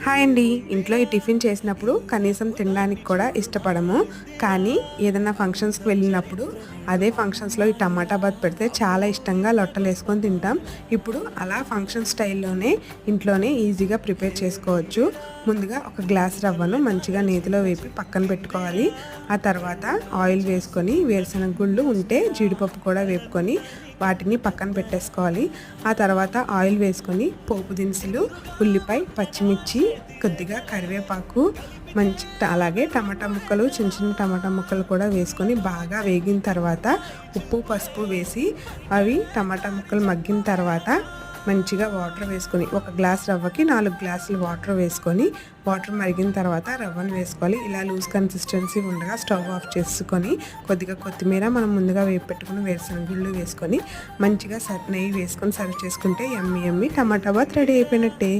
Hi అండి. ఇంట్లో ఈ టిఫిన్ చేసినప్పుడు కనీసం తినడానికి కూడా ఇష్టపడము. కానీ ఏదైనా ఫంక్షన్స్‌కి వెళ్ళినప్పుడు అదే ఫంక్షన్స్‌లో ఈ టమాటా బాత్ పెడితే చాలా ఇష్టంగా లొట్టలేసుకొని తింటాం. ఇప్పుడు అలా ఫంక్షన్ స్టైల్‌లోనే ఇంట్లోనే ఈజీగా ప్రిపేర్ చేసుకోవచ్చు. ముందుగా ఒక గ్లాస్ రవ్వను మంచిగా నేతిలో వేపి పక్కన పెట్టుకోవాలి. ఆ తర్వాత ఆయిల్ వేసుకొని వేరుశనగ గుళ్ళు ఉంటే జీడిపప్పు కూడా వేపుకొని వాటిని పక్కన పెట్టేసుకోవాలి. ఆ తర్వాత ఆయిల్ వేసుకొని పోపు దినుసులు, ఉల్లిపాయ, పచ్చిమిర్చి, కొద్దిగా కరివేపాకు, అలాగే టమాటా ముక్కలు, చిన్న చిన్న టమాటా ముక్కలు కూడా వేసుకొని బాగా వేగిన తర్వాత ఉప్పు, పసుపు వేసి అవి టమాటా ముక్కలు మగ్గిన తర్వాత మంచిగా వాటర్ వేసుకొని ఒక గ్లాస్ రవ్వకి 4 గ్లాసులు వాటర్ వేసుకొని వాటర్ మరిగిన తర్వాత రవ్వను వేసుకోవాలి. ఇలా లూజ్ కన్సిస్టెన్సీ ఉండగా స్టవ్ ఆఫ్ చేసుకొని కొద్దిగా కొత్తిమీర, మనం ముందుగా వేపు పెట్టుకుని వేరుశనగ గుళ్ళు వేసుకొని మంచిగా నెయ్యి వేసుకొని సర్వ్ చేసుకుంటే యమ్మీ యమ్మీ టమాటా బాత్ రెడీ అయిపోయినట్టే.